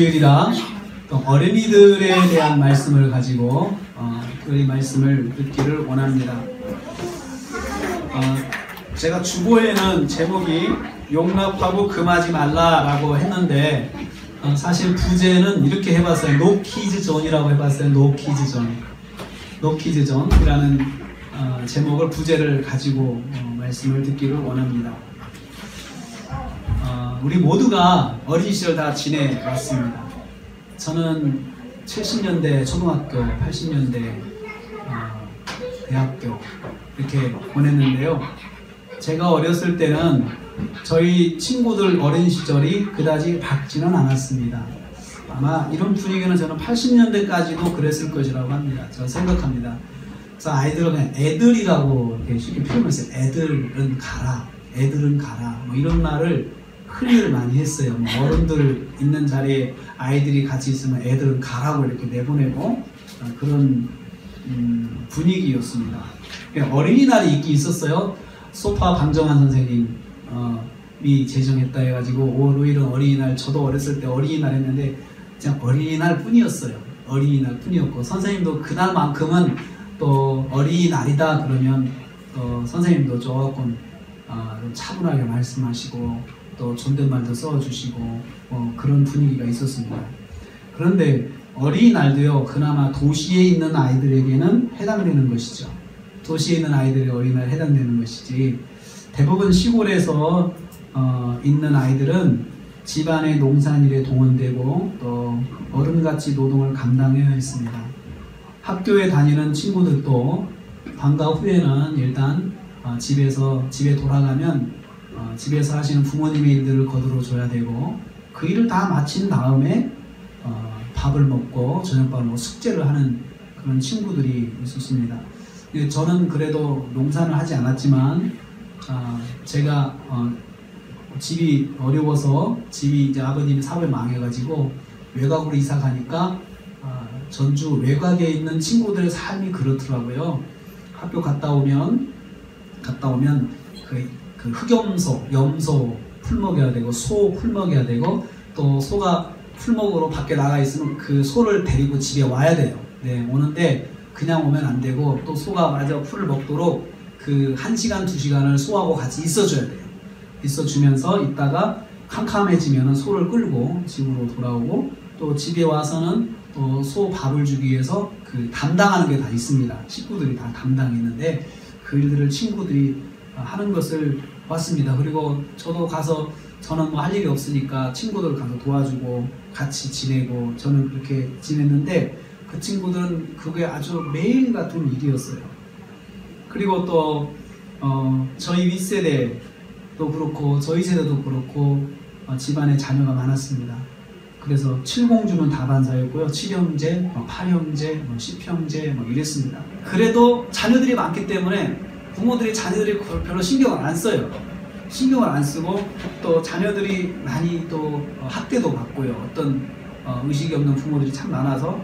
주일이라 또 어린이들에 대한 말씀을 가지고 이 말씀을 듣기를 원합니다. 제가 주보에는 제목이 용납하고 금하지 말라라고 했는데 사실 부제는 이렇게 해봤어요. No Kids Zone이라고 해봤어요. No Kids Zone. No Kids Zone이라는 제목을 부제를 가지고 말씀을 듣기를 원합니다. 우리 모두가 어린 시절 다 지내왔습니다. 저는 70년대 초등학교, 80년대 대학교 이렇게 보냈는데요. 제가 어렸을 때는 저희 친구들 어린 시절이 그다지 밝지는 않았습니다. 아마 이런 분위기는 저는 80년대까지도 그랬을 것이라고 합니다. 저는 생각합니다. 그래서 아이들은 그냥 애들이라고 이렇게 쉽게 표현했어요. 애들은 가라, 애들은 가라, 뭐 이런 말을 흔히들 많이 했어요. 뭐 어른들 있는 자리에 아이들이 같이 있으면 애들은 가라고 이렇게 내보내고 그런 분위기였습니다. 어린이날이 있긴 있었어요. 소파 방정환 선생님이 제정했다 해가지고 5월 5일은 어린이날, 저도 어렸을 때 어린이날 했는데 그냥 어린이날 뿐이었어요. 어린이날 뿐이었고 선생님도 그날만큼은 또 어린이날이다 그러면 선생님도 조금 차분하게 말씀하시고 또 존댓말도 써주시고 그런 분위기가 있었습니다. 그런데 어린이날도요, 그나마 도시에 있는 아이들에게는 해당되는 것이죠. 도시에 있는 아이들이 어린이날에 해당되는 것이지, 대부분 시골에서 있는 아이들은 집안의 농산일에 동원되고 또 어른같이 노동을 감당해야 했습니다. 학교에 다니는 친구들도 방과 후에는 일단 집에 돌아가면 집에서 하시는 부모님의 일들을 거들어 줘야 되고 그 일을 다 마친 다음에 밥을 먹고 저녁밥을 먹고 숙제를 하는 그런 친구들이 있었습니다. 저는 그래도 농사를 하지 않았지만 제가 집이 어려워서 집이 이제 아버님이 사업을 망해가지고 외곽으로 이사 가니까 전주 외곽에 있는 친구들의 삶이 그렇더라고요. 학교 갔다 오면 그 흑염소, 염소 풀 먹여야 되고 소 풀 먹여야 되고 또 소가 풀 먹으러 밖에 나가 있으면 그 소를 데리고 집에 와야 돼요. 네, 오는데 그냥 오면 안 되고 또 소가 마저 풀을 먹도록 그 1시간, 2시간을 소하고 같이 있어줘야 돼요. 있어주면서 있다가 캄캄해지면 소를 끌고 집으로 돌아오고 또 집에 와서는 또 소 밥을 주기 위해서 그 담당하는 게 다 있습니다. 식구들이 다 담당했는데 그 일들을 친구들이 하는 것을 봤습니다. 그리고 저도 가서 저는 뭐 할 일이 없으니까 친구들 가서 도와주고 같이 지내고 저는 그렇게 지냈는데 그 친구들은 그게 아주 매일 같은 일이었어요. 그리고 또 저희 윗세대도 그렇고 저희 세대도 그렇고 집안에 자녀가 많았습니다. 그래서 7공주는 다반사였고요. 7형제, 8형제, 10형제 뭐 이랬습니다. 그래도 자녀들이 많기 때문에 부모들이 자녀들이 별로 신경을 안 써요. 신경을 안 쓰고 또 자녀들이 많이 또 학대도 받고요. 어떤 의식이 없는 부모들이 참 많아서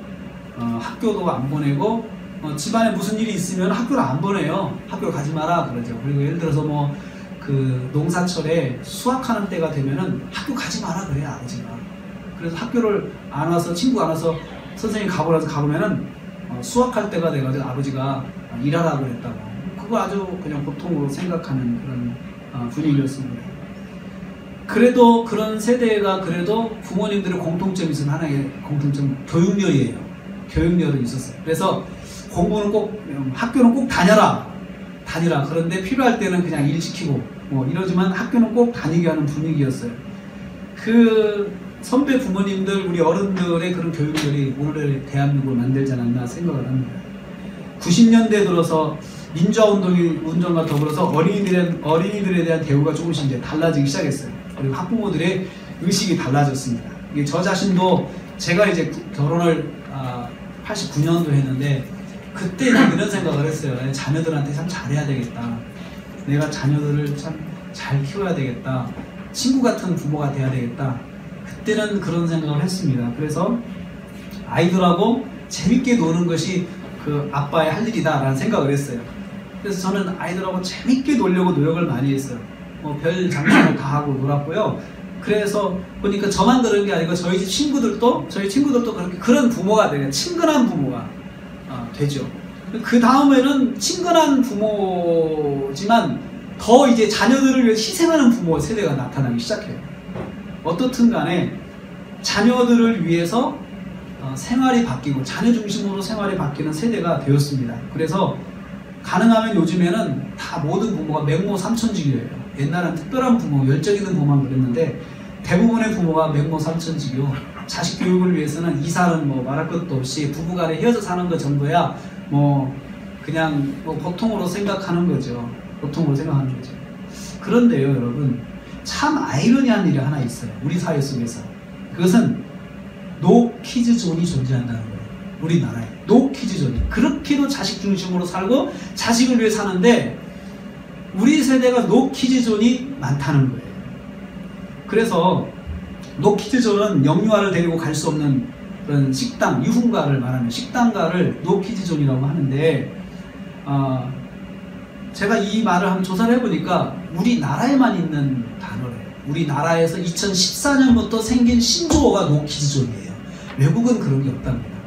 학교도 안 보내고 집안에 무슨 일이 있으면 학교를 안 보내요. 학교 가지 마라 그러죠. 그리고 예를 들어서 뭐 그 농사철에 수확하는 때가 되면은 학교 가지 마라 그래요, 아버지가. 그래서 학교를 안 와서 친구 안 와서 선생님 가보라서 가보면은 수확할 때가 돼가지고 아버지가 일하라고 그랬다고. 그거 아주 그냥 보통으로 생각하는 그런 분위기였습니다. 그래도 그런 세대가 그래도 부모님들의 공통점이 있어요. 하나의 공통점, 교육열이에요. 교육열이 있었어요. 그래서 공부는 꼭, 학교는 꼭 다니라. 그런데 필요할 때는 그냥 일 시키고 뭐 이러지만 학교는 꼭 다니게 하는 분위기였어요. 그 선배 부모님들, 우리 어른들의 그런 교육열이 오늘의 대한민국을 만들지 않았나 생각을 합니다. 90년대 들어서 민주화운동과 더불어서 어린이들에 대한 대우가 조금씩 이제 달라지기 시작했어요. 그리고 학부모들의 의식이 달라졌습니다. 저 자신도 제가 이제 결혼을 89년도 했는데 그때는 이런 생각을 했어요. 자녀들한테 참 잘해야 되겠다. 내가 자녀들을 참 잘 키워야 되겠다. 친구 같은 부모가 돼야 되겠다. 그때는 그런 생각을 했습니다. 그래서 아이들하고 재밌게 노는 것이 그 아빠의 할 일이다 라는 생각을 했어요. 그래서 저는 아이들하고 재밌게 놀려고 노력을 많이 했어요. 별 장난을 다 하고 놀았고요. 그래서 보니까 저만 그런 게 아니고 저희 친구들도 그렇게 그런 부모가 돼요. 친근한 부모가 되죠. 그 다음에는 친근한 부모지만 더 이제 자녀들을 위해 희생하는 부모 세대가 나타나기 시작해요. 어떻든 간에 자녀들을 위해서 생활이 바뀌고 자녀 중심으로 생활이 바뀌는 세대가 되었습니다. 그래서 가능하면 요즘에는 다 모든 부모가 맹모 삼천직이에요. 옛날엔 특별한 부모, 열정 있는 부모만 그랬는데 대부분의 부모가 맹모 삼천직이요. 자식 교육을 위해서는 이사는 뭐 말할 것도 없이 부부간에 헤어져 사는 것 정도야 뭐 그냥 뭐 보통으로 생각하는 거죠. 보통으로 생각하는 거죠. 그런데요, 여러분, 참 아이러니한 일이 하나 있어요. 우리 사회 속에서. 그것은 노키즈존이 존재한다는 거예요. 우리나라에 노키즈존이. 그렇게도 자식 중심으로 살고 자식을 위해 사는데 우리 세대가 노키즈존이 많다는 거예요. 그래서 노키즈존은 영유아를 데리고 갈 수 없는 그런 식당, 유흥가를 말하는 식당가를 노키즈존이라고 하는데 제가 이 말을 한번 조사를 해보니까 우리나라에만 있는 단어래요. 우리나라에서 2014년부터 생긴 신조어가 노키즈존이에요. 외국은 그런 게 없답니다.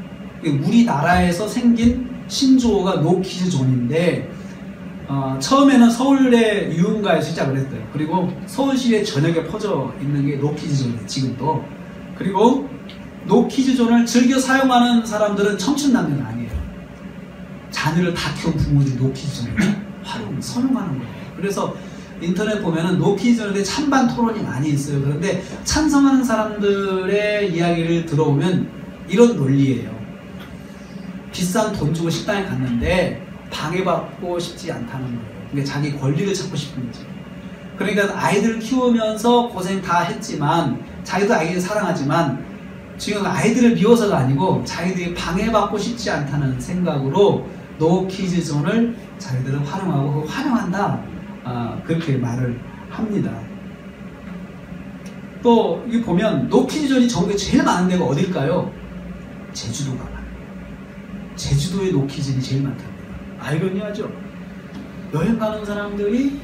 우리나라에서 생긴 신조어가 노키즈존인데 처음에는 서울의 유흥가에 시작을 했어요. 그리고 서울시의 전역에 퍼져 있는 게 노키즈존이에요. 지금도. 그리고 노키즈존을 즐겨 사용하는 사람들은 청춘남녀는 아니에요. 자녀를 다 키운 부모들이 노키즈존을 선용하는 거예요. 그래서 인터넷 보면은 노키즈존에 대해 찬반 토론이 많이 있어요. 그런데 찬성하는 사람들의 이야기를 들어오면 이런 논리예요. 비싼 돈 주고 식당에 갔는데 방해받고 싶지 않다는 거예요. 그러니까 자기 권리를 찾고 싶은 거죠. 그러니까 아이들을 키우면서 고생 다 했지만 자기도 아이를 사랑하지만 지금 아이들을 미워서가 아니고 자기들이 방해받고 싶지 않다는 생각으로 노키즈존을 자기들은 활용하고 환영한다. 그렇게 말을 합니다. 또 여기 보면 노키즈존이 전국에 제일 많은 데가 어딜까요? 제주도가 많아요. 제주도에 노키즈존이 제일 많답니다. 아이러니하죠? 여행 가는 사람들이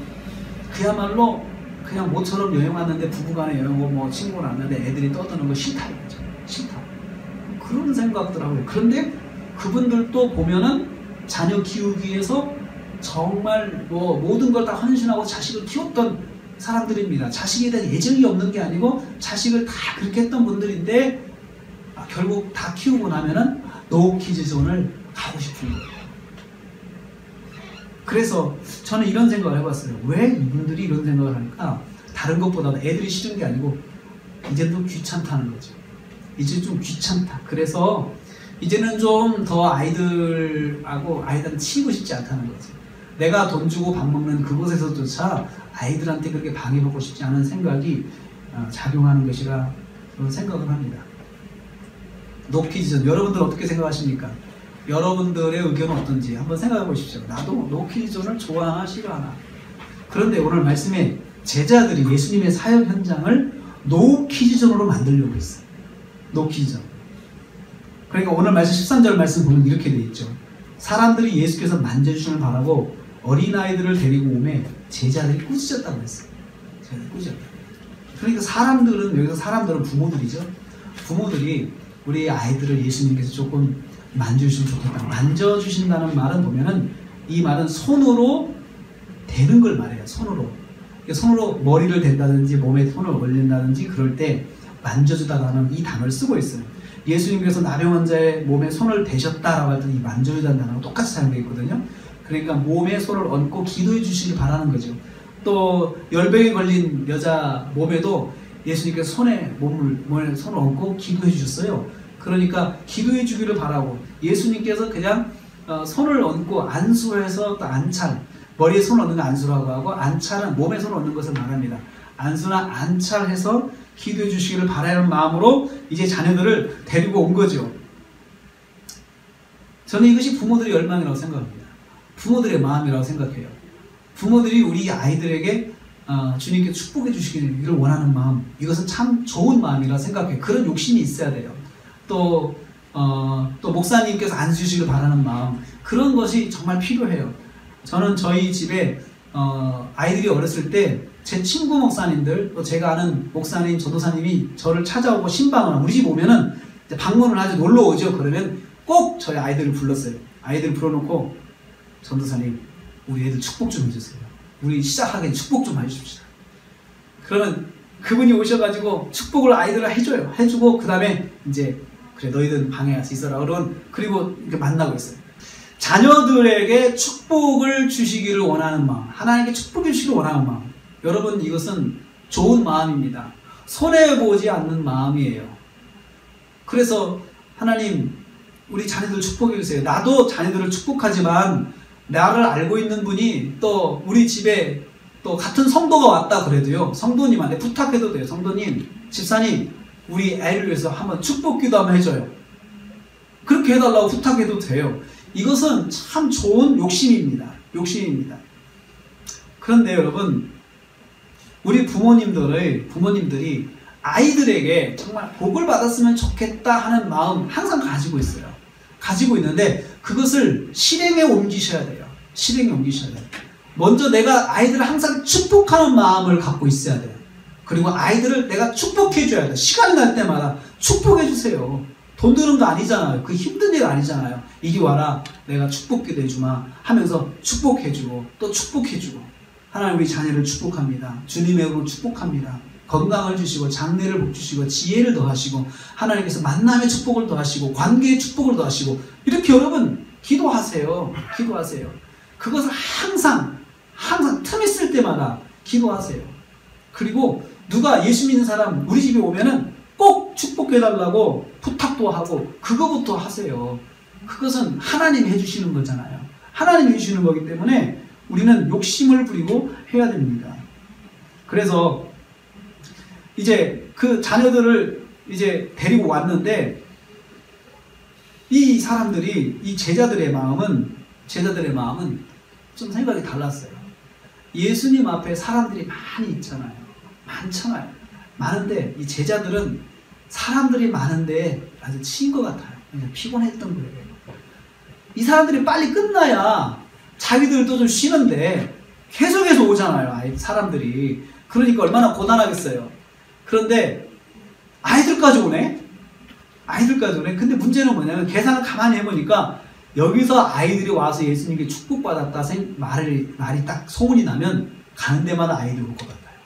그야말로 그냥 모처럼 여행 왔는데 부부간에 여행 오고 뭐 친구를 왔는데 애들이 떠드는 거 싫다 이거죠. 싫다. 그런 생각들 하고요. 그런데 그분들도 보면은 자녀 키우기 위해서 정말 뭐 모든 걸 다 헌신하고 자식을 키웠던 사람들입니다. 자식에 대한 애정이 없는 게 아니고 자식을 다 그렇게 했던 분들인데 결국 다 키우고 나면은 노키즈존을 가고 싶은 거예요. 그래서 저는 이런 생각을 해봤어요. 왜 이분들이 이런 생각을 하니까 다른 것보다 애들이 싫은 게 아니고 이제 좀 귀찮다는 거죠. 이제 좀 귀찮다. 그래서 이제는 좀 더 아이들한테 치이고 싶지 않다는 거죠. 내가 돈 주고 밥 먹는 그곳에서조차 아이들한테 그렇게 방해받고 싶지 않은 생각이 작용하는 것이라 저는 생각을 합니다. 노키즈존, 여러분들 어떻게 생각하십니까? 여러분들의 의견은 어떤지 한번 생각해 보십시오. 나도 노키즈존을 좋아하나 싫어하나. 그런데 오늘 말씀에 제자들이 예수님의 사역 현장을 노키즈존으로 만들려고 했어요. 노키즈존. 그러니까 오늘 말씀 13절 말씀 보면 이렇게 되어 있죠. 사람들이 예수께서 만져주시는 바라고 어린아이들을 데리고 오매 제자들이 꾸짖었다고 했어요. 제자들이 꾸짖었다. 그러니까 여기서 사람들은 부모들이죠. 부모들이 우리 아이들을 예수님께서 조금 만져주시면 좋겠다. 만져주신다는 말은 보면은 이 말은 손으로 대는 걸 말해요. 손으로. 손으로 머리를 댄다든지 몸에 손을 올린다든지 그럴 때 만져주다라는 이 단어를 쓰고 있어요. 예수님께서 나병 환자의 몸에 손을 대셨다라고 할 때 이 만져주다는 단어가 똑같이 사용되어 있거든요. 그러니까 몸에 손을 얹고 기도해 주시길 바라는 거죠. 또 열병에 걸린 여자 몸에도 예수님께서 손에 손을 얹고 기도해 주셨어요. 그러니까 기도해 주기를 바라고 예수님께서 그냥 손을 얹고 안수해서 또 안찰, 머리에 손을 얹는 거 안수라고 하고 안찰은 몸에 손을 얹는 것을 말합니다. 안수나 안찰해서 기도해 주시기를 바라는 마음으로 이제 자녀들을 데리고 온 거죠. 저는 이것이 부모들의 열망이라고 생각합니다. 부모들의 마음이라고 생각해요. 부모들이 우리 아이들에게 주님께 축복해 주시기를 원하는 마음, 이것은 참 좋은 마음이라고 생각해요. 그런 욕심이 있어야 돼요. 또 목사님께서 안수 주시기를 바라는 마음, 그런 것이 정말 필요해요. 저는 저희 집에 아이들이 어렸을 때 제 친구 목사님들, 또 제가 아는 목사님, 전도사님이 저를 찾아오고 신방을 우리 집 오면은 이제 방문을 아주 놀러 오죠. 그러면 꼭 저희 아이들을 불렀어요. 아이들 불러놓고 전도사님, 우리 애들 축복 좀 해주세요. 우리 시작하기 축복 좀 해주십시오. 그러면 그분이 오셔가지고 축복을 아이들을 해줘요. 해주고 그 다음에 이제 그래 너희들 방에 가서 있어라. 그리고 이렇게 만나고 있어요. 자녀들에게 축복을 주시기를 원하는 마음, 하나님께 축복해 주시기를 원하는 마음. 여러분, 이것은 좋은 마음입니다. 손해보지 않는 마음이에요. 그래서 하나님, 우리 자녀들 축복해 주세요. 나도 자녀들을 축복하지만 나를 알고 있는 분이 또 우리 집에 또 같은 성도가 왔다 그래도요, 성도님한테 부탁해도 돼요. 성도님, 집사님, 우리 애를 위해서 한번 축복기도 한번 해줘요. 그렇게 해달라고 부탁해도 돼요. 이것은 참 좋은 욕심입니다. 욕심입니다. 그런데 여러분, 우리 부모님들이 아이들에게 정말 복을 받았으면 좋겠다 하는 마음 항상 가지고 있어요. 가지고 있는데 그것을 실행에 옮기셔야 돼요. 실행에 옮기셔야 돼요. 먼저 내가 아이들을 항상 축복하는 마음을 갖고 있어야 돼요. 그리고 아이들을 내가 축복해줘야 돼요. 시간이 날 때마다 축복해주세요. 돈 드는 거 아니잖아요. 그 힘든 일 아니잖아요. 이리 와라, 내가 축복기도 해주마 하면서 축복해주고 또 축복해주고. 하나님, 우리 자녀를 축복합니다. 주님의 이름으로 축복합니다. 건강을 주시고 장래를 복 주시고 지혜를 더하시고 하나님께서 만남의 축복을 더하시고 관계의 축복을 더하시고, 이렇게 여러분 기도하세요. 기도하세요. 그것을 항상 틈 있을 때마다 기도하세요. 그리고 누가 예수 믿는 사람 우리 집에 오면은 꼭 축복해달라고 부탁도 하고 그거부터 하세요. 그것은 하나님이 해주시는 거잖아요. 하나님이 해주시는 거기 때문에 우리는 욕심을 부리고 해야 됩니다. 그래서 이제 그 자녀들을 이제 데리고 왔는데 이 사람들이, 이 제자들의 마음은 좀 생각이 달랐어요. 예수님 앞에 사람들이 많이 있잖아요. 많잖아요. 많은데 이 제자들은 사람들이 많은데 아주 치인 것 같아요. 그냥 피곤했던 거예요. 이 사람들이 빨리 끝나야 자기들도 좀 쉬는데 계속해서 오잖아요. 사람들이. 그러니까 얼마나 고단하겠어요. 그런데 아이들까지 오네? 아이들까지 오네? 근데 문제는 뭐냐면 계산을 가만히 해보니까 여기서 아이들이 와서 예수님께 축복받았다 말이 딱 소문이 나면 가는 데마다 아이들이 올 것 같아요.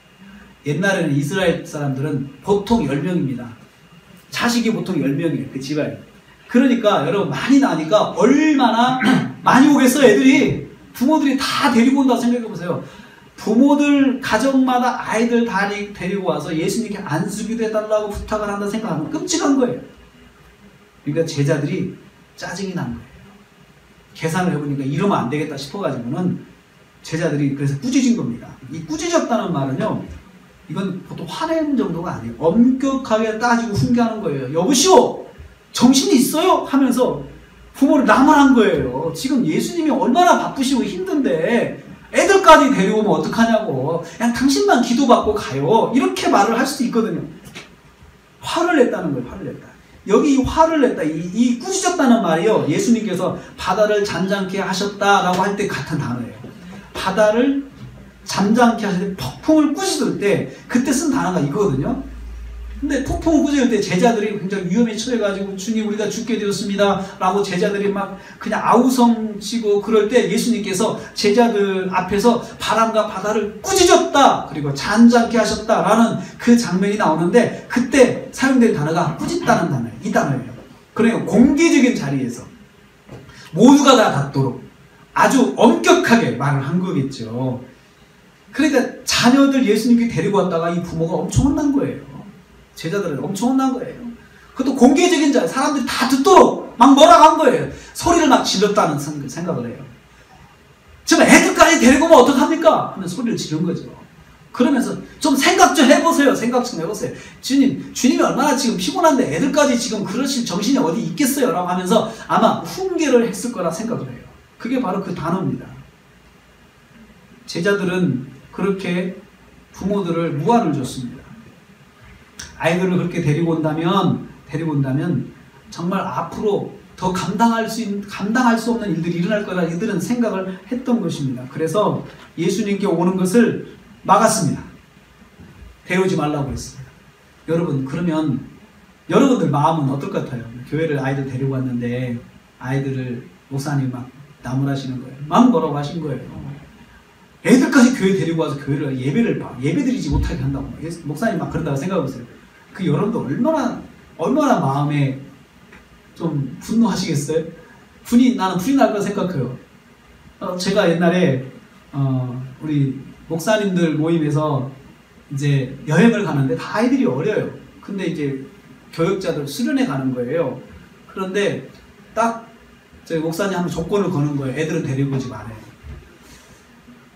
옛날에는 이스라엘 사람들은 보통 10명입니다. 자식이 보통 10명이에요. 그 집안에. 그러니까 여러분 많이 나니까 얼마나 많이 오겠어요. 애들이. 부모들이 다 데리고 온다고 생각해보세요. 부모들 가정마다 아이들 다 데리고 와서 예수님께 안수기도 해달라고 부탁을 한다 생각하면 끔찍한 거예요. 그러니까 제자들이 짜증이 난 거예요. 계산을 해보니까 이러면 안 되겠다 싶어가지고는 제자들이 그래서 꾸짖은 겁니다. 이 꾸짖었다는 말은요, 이건 보통 화낸 정도가 아니에요. 엄격하게 따지고 훈계하는 거예요. 여보시오! 정신이 있어요? 하면서 부모를 나만한 거예요. 지금 예수님이 얼마나 바쁘시고 힘든데 애들까지 데려오면 어떡하냐고. 그냥 당신만 기도받고 가요. 이렇게 말을 할 수도 있거든요. 화를 냈다는 거예요. 화를 냈다. 여기 이 화를 냈다. 이 꾸짖었다는 말이요, 예수님께서 바다를 잠잠케 하셨다라고 할 때 같은 단어예요. 바다를 잠잠케 하실 때, 폭풍을 꾸짖을 때 그때 쓴 단어가 이거거든요. 근데 폭풍을 꾸짖을 때 제자들이 굉장히 위험에 처해가지고 주님 우리가 죽게 되었습니다 라고 제자들이 막 그냥 아우성치고 그럴 때 예수님께서 제자들 앞에서 바람과 바다를 꾸짖었다 그리고 잠잠케 하셨다 라는 그 장면이 나오는데, 그때 사용된 단어가 꾸짖다는 단어예요. 이 단어예요. 그러니까 공개적인 자리에서 모두가 다 듣도록 아주 엄격하게 말을 한 거겠죠. 그러니까 자녀들 예수님께 데리고 왔다가 이 부모가 엄청 혼난 거예요. 제자들은 엄청 혼난 거예요. 그것도 공개적인 자리, 사람들이 다 듣도록 막 뭐라고 한 거예요. 소리를 막 질렀다는 생각을 해요. 지금 애들까지 데리고 오면 어떡합니까? 하면 소리를 지른 거죠. 그러면서 좀 생각 좀 해보세요. 생각 좀 해보세요. 주님이 얼마나 지금 피곤한데 애들까지 지금 그러실 정신이 어디 있겠어요? 라고 하면서 아마 훈계를 했을 거라 생각을 해요. 그게 바로 그 단어입니다. 제자들은 그렇게 부모들을 무안을 줬습니다. 아이들을 그렇게 데리고 온다면 정말 앞으로 더 감당할 수 없는 일들이 일어날 거라 이들은 생각을 했던 것입니다. 그래서 예수님께 오는 것을 막았습니다. 데려오지 말라고 했습니다. 여러분, 그러면 여러분들 마음은 어떨 것 같아요? 교회를 아이들 데리고 왔는데 아이들을 목사님 막 나무라시는 거예요. 막 뭐라고 하신 거예요. 애들까지 교회 데리고 와서 교회를 예배드리지 못하게 한다고. 목사님 막 그런다고 생각해보세요. 그 여러분들 얼마나 마음에 좀 분노하시겠어요? 나는 불이 날 거라 생각해요. 제가 옛날에 우리 목사님들 모임에서 이제 여행을 가는데 다 아이들이 어려요. 근데 이제 교역자들 수련회 가는 거예요. 그런데 딱 저희 목사님 하면 조건을 거는 거예요. 애들은 데리고 오지 말아요.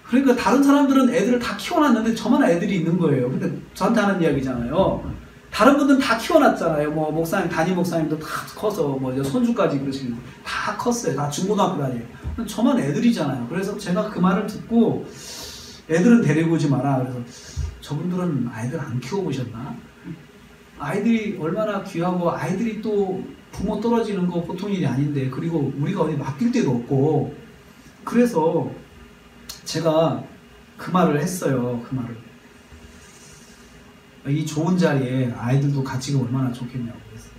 그러니까 다른 사람들은 애들을 다 키워놨는데 저만 애들이 있는 거예요. 근데 저한테 하는 이야기잖아요. 다른 분들은 다 키워놨잖아요. 뭐 목사님, 담임 목사님도 다 커서 뭐 손주까지 그러시는 다 컸어요. 다 중고등학교 다녀요. 저만 애들이잖아요. 그래서 제가 그 말을 듣고 애들은 데리고 오지 마라. 그래서 저분들은 아이들 안 키워보셨나? 아이들이 얼마나 귀하고 아이들이 또 부모 떨어지는 거 보통 일이 아닌데, 그리고 우리가 어디 맡길 데도 없고, 그래서 제가 그 말을 했어요. 그 말을. 이 좋은 자리에 아이들도 같이 가면 얼마나 좋겠냐고 그랬어요.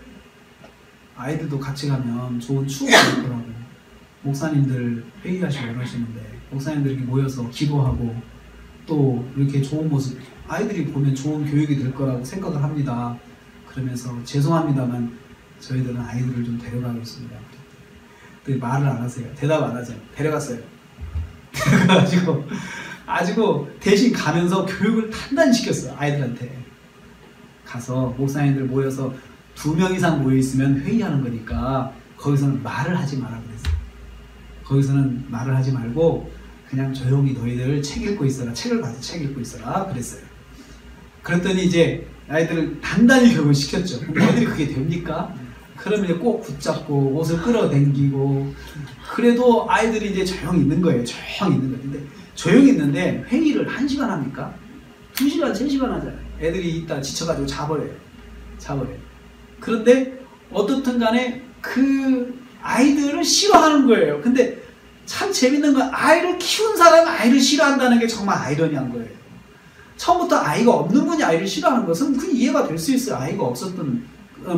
아이들도 같이 가면 좋은 추억이 될 거라고. 목사님들 회의하시고 그러시는데 목사님들 이렇게 모여서 기도하고 또 이렇게 좋은 모습 아이들이 보면 좋은 교육이 될 거라고 생각을 합니다. 그러면서 죄송합니다만 저희들은 아이들을 좀 데려가겠습니다. 근데 말을 안 하세요. 대답 안 하세요. 데려갔어요. 데려가지고 대신 가면서 교육을 단단히 시켰어요. 아이들한테. 가서 목사님들 모여서 2명 이상 모여있으면 회의하는 거니까 거기서는 말을 하지 마라 그랬어요. 거기서는 말을 하지 말고 그냥 조용히 너희들 책 읽고 있어라. 책을 가지고 책 읽고 있어라 그랬어요. 그랬더니 이제 아이들을 단단히 교육을 시켰죠. 근데 애들이 그게 됩니까? 그러면 꼭 붙잡고 옷을 끌어당기고 그래도 아이들이 이제 조용히 있는 거예요. 조용히 있는 거예요. 근데 조용히 있는데 회의를 1시간 합니까? 2시간, 3시간 하잖아요. 애들이 있다 지쳐가지고 자버려요. 그런데 어떻든 간에 그 아이들을 싫어하는 거예요. 근데 참 재밌는 건 아이를 키운 사람은 아이를 싫어한다는 게 정말 아이러니한 거예요. 처음부터 아이가 없는 분이 아이를 싫어하는 것은 그 이해가 될 수 있어요. 아이가 없었던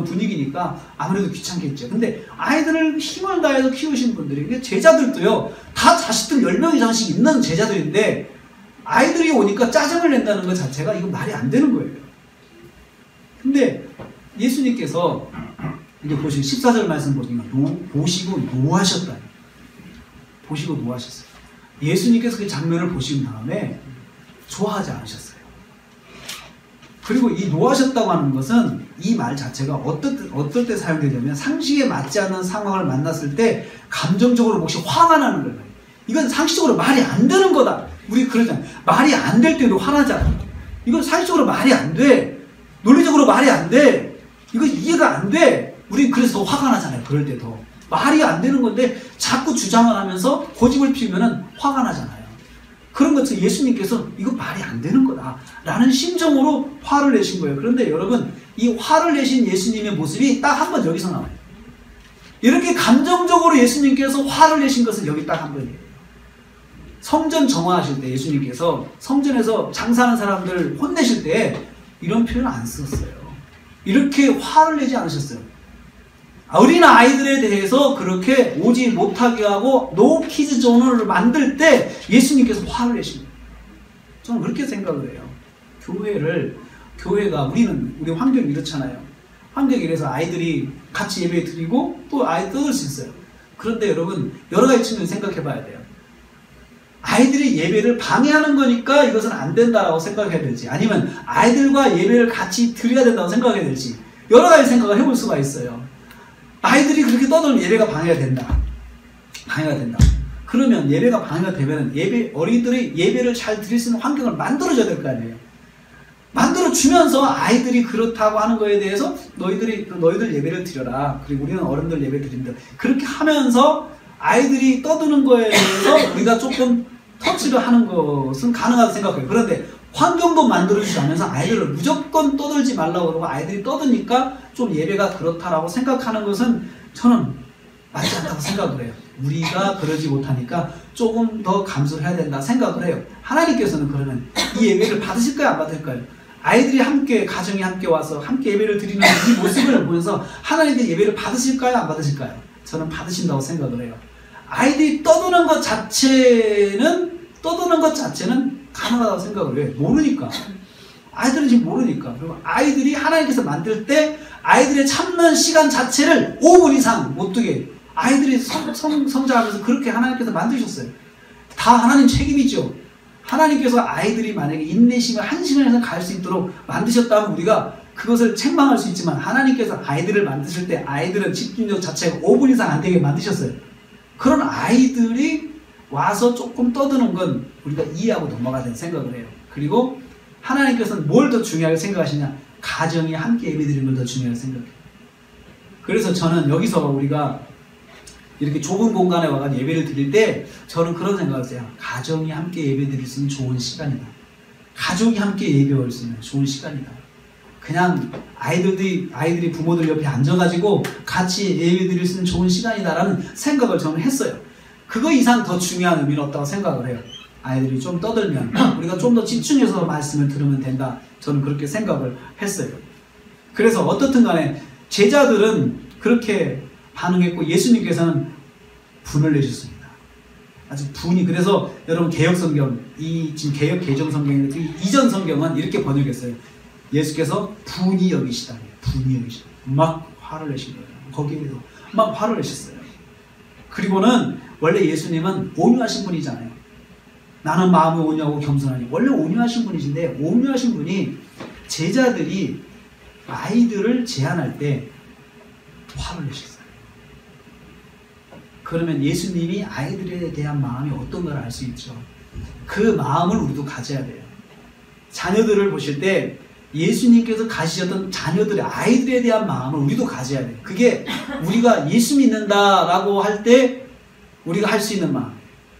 분위기니까 아무래도 귀찮겠죠. 근데 아이들을 힘을 다해서 키우신 분들이, 제자들도요, 다 자식들 10명 이상씩 있는 제자들인데 아이들이 오니까 짜증을 낸다는 것 자체가 이건 말이 안 되는 거예요. 근데 예수님께서 이제 보시고 14절 말씀 보시면 보시고 노하셨다. 보시고 노하셨어요. 예수님께서 그 장면을 보신 다음에 좋아하지 않으셨어요. 그리고 이 노하셨다고 하는 것은 이 말 자체가 어떨 때 사용되냐면 상식에 맞지 않는 상황을 만났을 때 감정적으로 몹시 화가 나는 거예요. 이건 상식적으로 말이 안 되는 거다. 우리 그러잖아요. 말이 안 될 때도 화나잖아요. 이건 상식적으로 말이 안 돼. 논리적으로 말이 안 돼. 이거 이해가 안 돼. 우리 그래서 더 화가 나잖아요. 그럴 때 더. 말이 안 되는 건데 자꾸 주장을 하면서 고집을 피우면 화가 나잖아요. 그런 것처럼 예수님께서 이거 말이 안 되는 거다 라는 심정으로 화를 내신 거예요. 그런데 여러분, 이 화를 내신 예수님의 모습이 딱 한 번 여기서 나와요. 이렇게 감정적으로 예수님께서 화를 내신 것은 여기 딱 한 번이에요. 성전 정화하실 때 예수님께서 성전에서 장사하는 사람들 혼내실 때 이런 표현 안 썼어요. 이렇게 화를 내지 않으셨어요. 어린 아이들에 대해서 그렇게 오지 못하게 하고 노 키즈 존을 만들 때 예수님께서 화를 내신 거예요. 저는 그렇게 생각을 해요. 교회가 우리 환경이 이렇잖아요. 환경이 이래서 아이들이 같이 예배 드리고 또 아이 떠들 수 있어요. 그런데 여러분, 여러 가지 측면 생각해 봐야 돼요. 아이들이 예배를 방해하는 거니까 이것은 안 된다라고 생각해야 될지, 아니면 아이들과 예배를 같이 드려야 된다고 생각해야 될지, 여러 가지 생각을 해볼 수가 있어요. 아이들이 그렇게 떠들면 예배가 방해가 된다. 그러면 예배가 방해가 되면 어린이들이 예배를 잘 드릴 수 있는 환경을 만들어줘야 될 거 아니에요. 만들어주면서 아이들이 그렇다고 하는 거에 대해서 너희들 예배를 드려라. 그리고 우리는 어른들 예배 드린다. 그렇게 하면서 아이들이 떠드는 거에 대해서 우리가 조금 터치를 하는 것은 가능하다고 생각해요. 그런데 환경도 만들어주지 않으면서 아이들을 무조건 떠들지 말라고 그러고 아이들이 떠드니까 좀 예배가 그렇다라고 생각하는 것은 저는 맞지 않다고 생각을 해요. 우리가 그러지 못하니까 조금 더 감수를 해야 된다 생각을 해요. 하나님께서는 그러면 이 예배를 받으실까요? 안 받을까요? 아이들이 함께, 가정이 함께 와서 함께 예배를 드리는 이 모습을 보면서 하나님께 예배를 받으실까요? 안 받으실까요? 저는 받으신다고 생각을 해요. 아이들이 떠드는 것 자체는 가능하다고 생각을 해요. 모르니까. 아이들은 지금 모르니까. 그리고 아이들이 하나님께서 만들 때 아이들의 참는 시간 자체를 5분 이상 못 두게 아이들이 성장하면서 그렇게 하나님께서 만드셨어요. 다 하나님 책임이죠. 하나님께서 아이들이 만약에 인내심을 1시간에서 갈 수 있도록 만드셨다면 우리가 그것을 책망할 수 있지만 하나님께서 아이들을 만드실 때 아이들은 집중력 자체가 5분 이상 안 되게 만드셨어요. 그런 아이들이 와서 조금 떠드는 건 우리가 이해하고 넘어가야 된다는 생각을 해요. 그리고 하나님께서는 뭘 더 중요하게 생각하시냐? 가정이 함께 예배드리는 걸 더 중요하게 생각해요. 그래서 저는 여기서 우리가 이렇게 좁은 공간에 와서 예배를 드릴 때 저는 그런 생각을 해요. 가정이 함께 예배드릴 수 있는 좋은 시간이다. 가족이 함께 예배할 수 있는 좋은 시간이다. 그냥 아이들이 부모들 옆에 앉아가지고 같이 예배드릴 수 있는 좋은 시간이다라는 생각을 저는 했어요. 그거 이상 더 중요한 의미는 없다고 생각을 해요. 아이들이 좀 떠들면 우리가 좀 더 집중해서 말씀을 들으면 된다. 저는 그렇게 생각을 했어요. 그래서 어떻든 간에 제자들은 그렇게 반응했고 예수님께서는 분을 내셨습니다. 아주 분이. 그래서 여러분 개혁성경, 지금 개혁 개정 성경인데 이전 성경은 이렇게 번역했어요. 예수께서 분이 여기시다. 분이 여기시다. 막 화를 내신 거예요. 거기에도 막 화를 내셨어요. 그리고는 원래 예수님은 온유하신 분이잖아요. 나는 마음이 온유하고 겸손하니. 원래 온유하신 분이신데 온유하신 분이 제자들이 아이들을 제한할 때 화를 내셨어요. 그러면 예수님이 아이들에 대한 마음이 어떤가를 알 수 있죠. 그 마음을 우리도 가져야 돼요. 자녀들을 보실 때 예수님께서 가지셨던 자녀들의 아이들에 대한 마음을 우리도 가져야 돼요. 그게 우리가 예수 믿는다라고 할 때 우리가 할 수 있는 마음.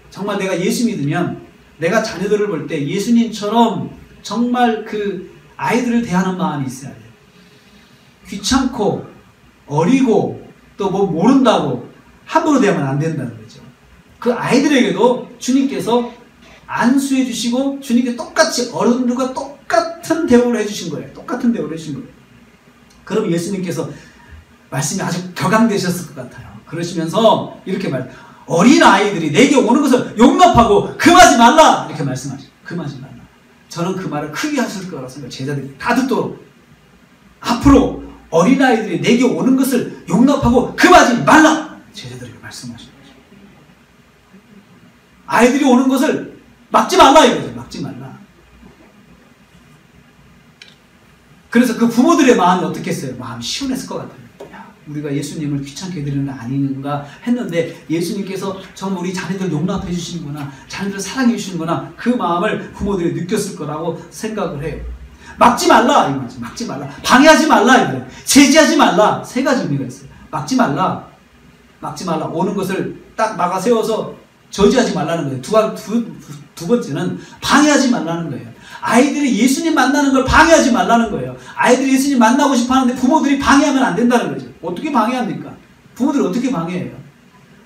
정말 내가 예수 믿으면 내가 자녀들을 볼 때 예수님처럼 정말 그 아이들을 대하는 마음이 있어야 돼요. 귀찮고 어리고 또 뭐 모른다고 함부로 대하면 안 된다는 거죠. 그 아이들에게도 주님께서 안수해 주시고 주님께 똑같이 어른들과 똑같은 대우를 해주신 거예요. 똑같은 대우를 해주신 거예요. 그럼 예수님께서 말씀이 아주 격앙되셨을 것 같아요. 그러시면서 이렇게 어린 아이들이 내게 오는 것을 용납하고 금하지 말라 이렇게 말씀하시죠. 금하지 말라. 저는 그 말을 크게 하실 거라고 생각해요. 제자들이 다 듣도록. 앞으로 어린 아이들이 내게 오는 것을 용납하고 금하지 말라. 제자들에게 말씀하시는 거죠. 아이들이 오는 것을 막지 말라 이거죠. 막지 말라. 그래서 그 부모들의 마음이 어떻겠어요? 마음이 시원했을 것 같아요. 야, 우리가 예수님을 귀찮게 드리는 거 아닌가 했는데 예수님께서 정말 우리 자녀들 용납해 주시는구나, 자녀들 사랑해 주시는구나, 그 마음을 부모들이 느꼈을 거라고 생각을 해요. 막지 말라 이 말이죠. 막지 말라. 방해하지 말라 이 말이에요. 제지하지 말라. 세 가지 의미가 있어요. 막지 말라. 막지 말라. 오는 것을 딱 막아 세워서 저지하지 말라는 거예요. 두 번째는 방해하지 말라는 거예요. 아이들이 예수님 만나는 걸 방해하지 말라는 거예요. 아이들이 예수님 만나고 싶어 하는데 부모들이 방해하면 안 된다는 거죠. 어떻게 방해합니까? 부모들이 어떻게 방해해요?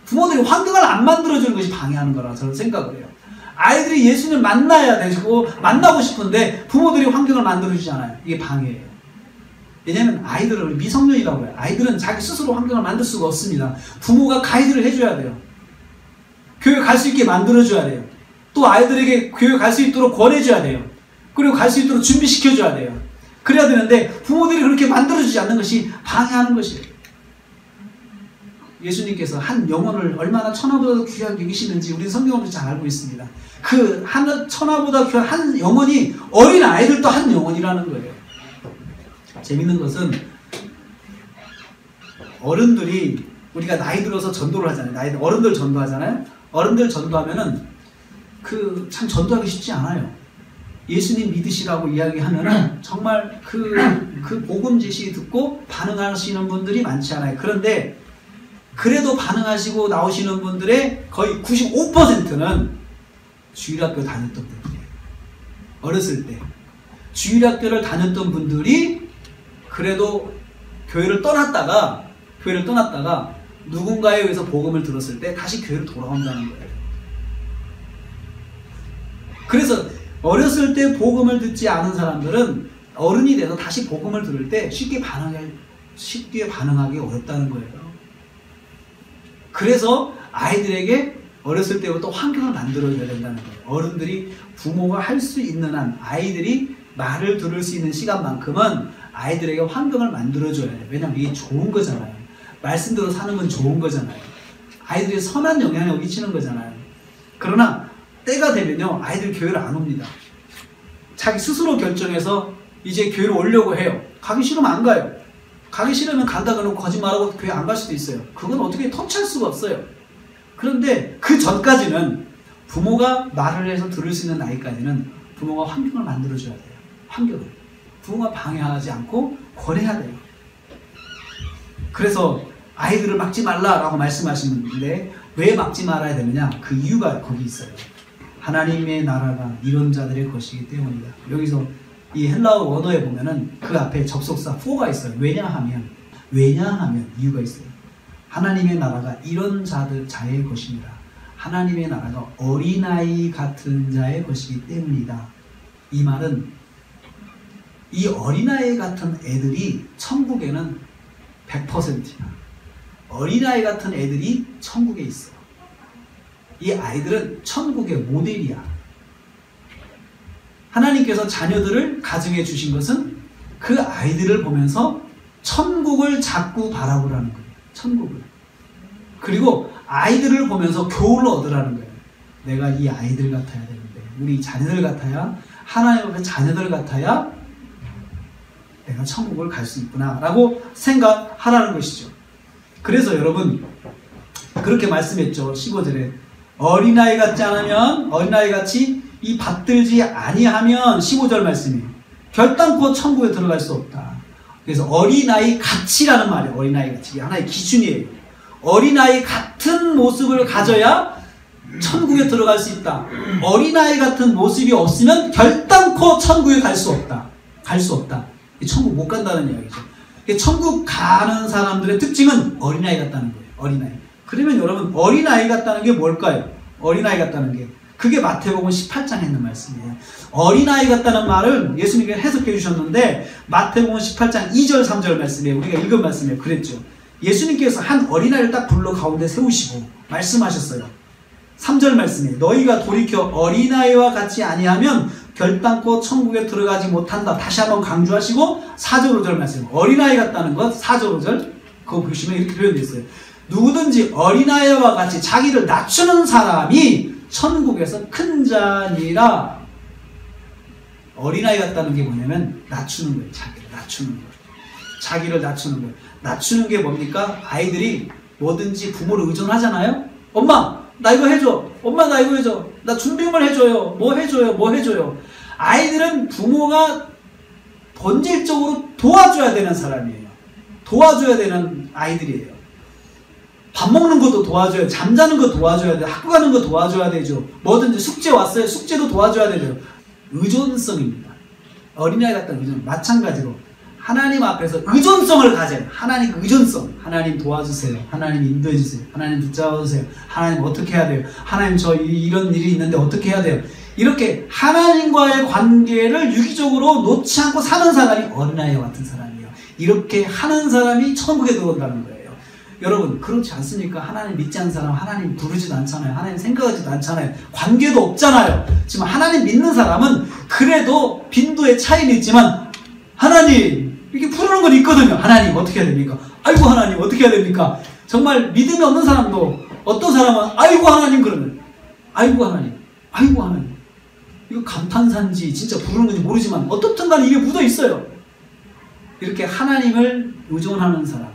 부모들이 환경을 안 만들어주는 것이 방해하는 거라고 저는 생각을 해요. 아이들이 예수님을 만나야 되고 만나고 싶은데 부모들이 환경을 만들어주잖아요. 이게 방해예요. 왜냐하면 아이들은 미성년이라고 해요. 아이들은 자기 스스로 환경을 만들 수가 없습니다. 부모가 가이드를 해줘야 돼요. 교회 갈 수 있게 만들어줘야 돼요. 또 아이들에게 교회 갈 수 있도록 권해줘야 돼요. 그리고 갈 수 있도록 준비시켜줘야 돼요. 그래야 되는데 부모들이 그렇게 만들어주지 않는 것이 방해하는 것이에요. 예수님께서 한 영혼을 얼마나 천하보다도 귀하게 여기시는지 우리는 성경으로 잘 알고 있습니다. 그 한 천하보다 귀한 한 영혼이 어린 아이들도 한 영혼이라는 거예요. 재밌는 것은 어른들이 우리가 나이 들어서 전도를 하잖아요. 어른들 전도하잖아요. 어른들 전도하면은 참 전도하기 쉽지 않아요. 예수님 믿으시라고 이야기하면은 정말 그 복음 제시 듣고 반응하시는 분들이 많지 않아요. 그런데 그래도 반응하시고 나오시는 분들의 거의 95%는 주일학교 다녔던 분들이에요. 어렸을 때 주일학교를 다녔던 분들이 그래도 교회를 떠났다가 누군가에 의해서 복음을 들었을 때 다시 교회로 돌아온다는 거예요. 그래서 어렸을 때 복음을 듣지 않은 사람들은 어른이 돼서 다시 복음을 들을 때 쉽게 반응하기 어렵다는 거예요. 그래서 아이들에게 어렸을 때부터 환경을 만들어줘야 된다는 거예요. 어른들이 부모가 할 수 있는 한 아이들이 말을 들을 수 있는 시간만큼은 아이들에게 환경을 만들어줘야 돼요. 왜냐면 이게 좋은 거잖아요. 말씀대로 사는 건 좋은 거잖아요. 아이들이 선한 영향을 끼치는 거잖아요. 그러나 때가 되면요, 아이들이 교회를 안 옵니다. 자기 스스로 결정해서 이제 교회를 오려고 해요. 가기 싫으면 안 가요. 가기 싫으면 간다 그러고 거짓말하고 교회 안 갈 수도 있어요. 그건 어떻게 터치할 수가 없어요. 그런데 그 전까지는 부모가 말을 해서 들을 수 있는 나이까지는 부모가 환경을 만들어줘야 돼요. 환경을. 부모가 방해하지 않고 권해야 돼요. 그래서 아이들을 막지 말라라고 말씀하시는데 왜 막지 말아야 되느냐? 그 이유가 거기 있어요. 하나님의 나라가 이런 자들의 것이기 때문이다. 여기서 이 헬라어 원어에 보면은 그 앞에 접속사 for가 있어요. 왜냐하면 이유가 있어요. 하나님의 나라가 이런 자의 것입니다. 하나님의 나라가 어린아이 같은 자의 것이기 때문이다. 이 말은 이 어린아이 같은 애들이 천국에는 100%야. 어린아이 같은 애들이 천국에 있어. 이 아이들은 천국의 모델이야. 하나님께서 자녀들을 가정해 주신 것은 그 아이들을 보면서 천국을 자꾸 바라보라는 거예요. 천국을. 그리고 아이들을 보면서 교훈을 얻으라는 거예요. 내가 이 아이들 같아야 되는데, 우리 자녀들 같아야, 하나님 앞에 자녀들 같아야 내가 천국을 갈 수 있구나 라고 생각하라는 것이죠. 그래서 여러분 그렇게 말씀했죠. 15절에 어린아이 같지 않으면, 어린아이 같이 이 받들지 아니하면, 15절 말씀이에요. 결단코 천국에 들어갈 수 없다. 그래서 어린아이 같이라는 말이에요. 어린아이 같이. 하나의 기준이에요. 어린아이 같은 모습을 가져야 천국에 들어갈 수 있다. 어린아이 같은 모습이 없으면 결단코 천국에 갈 수 없다. 갈 수 없다. 천국 못 간다는 이야기죠. 천국 가는 사람들의 특징은 어린아이 같다는 거예요. 어린아이. 그러면 여러분 어린아이 같다는 게 뭘까요? 어린아이 같다는 게 그게 마태복음 18장에 있는 말씀이에요. 어린아이 같다는 말을 예수님께서 해석해 주셨는데 마태복음 18장 2절 3절 말씀이에요. 우리가 읽은 말씀이에요. 그랬죠. 예수님께서 한 어린아이를 딱 불러 가운데 세우시고 말씀하셨어요. 3절 말씀이에요. 너희가 돌이켜 어린아이와 같이 아니하면 결단코 천국에 들어가지 못한다. 다시 한번 강조하시고 4절 5절 말씀. 어린아이 같다는 것 4절 5절 그거 보시면 이렇게 표현되어 있어요. 누구든지 어린아이와 같이 자기를 낮추는 사람이 천국에서 큰 자니라. 어린아이 같다는 게 뭐냐면 낮추는 거예요. 자기를 낮추는 거예요. 자기를 낮추는 거예요. 낮추는 게 뭡니까? 아이들이 뭐든지 부모를 의존하잖아요. 엄마 나 이거 해줘. 엄마 나 이거 해줘. 나 준비물 해줘요. 뭐 해줘요. 뭐 해줘요. 아이들은 부모가 본질적으로 도와줘야 되는 사람이에요. 도와줘야 되는 아이들이에요. 밥 먹는 것도 도와줘요. 잠자는 거 도와줘야 돼요. 학교 가는 거 도와줘야 되죠. 뭐든지 숙제 왔어요. 숙제도 도와줘야 되죠. 의존성입니다. 어린아이 같은 의존. 마찬가지로 하나님 앞에서 의존성을 가져요. 하나님 의존성. 하나님 도와주세요. 하나님 인도해주세요. 하나님 붙잡아주세요. 하나님 어떻게 해야 돼요? 하나님 저 이런 일이 있는데 어떻게 해야 돼요? 이렇게 하나님과의 관계를 유기적으로 놓지 않고 사는 사람이 어린아이와 같은 사람이에요. 이렇게 하는 사람이 천국에 들어온다는 거예요. 여러분 그렇지 않습니까? 하나님 믿지 않는 사람 하나님 부르지도 않잖아요. 하나님 생각하지도 않잖아요. 관계도 없잖아요. 지금 하나님 믿는 사람은 그래도 빈도의 차이는 있지만 하나님 이렇게 부르는 건 있거든요. 하나님 어떻게 해야 됩니까? 아이고 하나님 어떻게 해야 됩니까? 정말 믿음이 없는 사람도 어떤 사람은 아이고 하나님 그러면 아이고 하나님 아이고 하나님 이거 감탄사인지 진짜 부르는 건지 모르지만 어떻든 간에 입에 묻어 있어요. 이렇게 하나님을 의존하는 사람,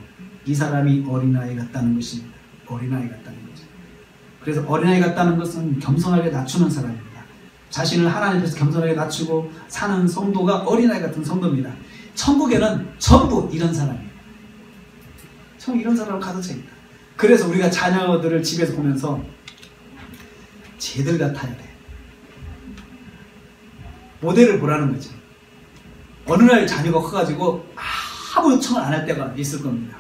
이 사람이 어린아이 같다는 것입니다. 어린아이 같다는 거죠. 그래서 어린아이 같다는 것은 겸손하게 낮추는 사람입니다. 자신을 하나님 앞에서 겸손하게 낮추고 사는 성도가 어린아이 같은 성도입니다. 천국에는 전부 이런 사람이에요. 전 이런 사람을 가득 차 있다. 그래서 우리가 자녀들을 집에서 보면서 쟤들 같아야 돼. 모델을 보라는 거지. 어느 날 자녀가 커가지고 아무 요청을 안 할 때가 있을 겁니다.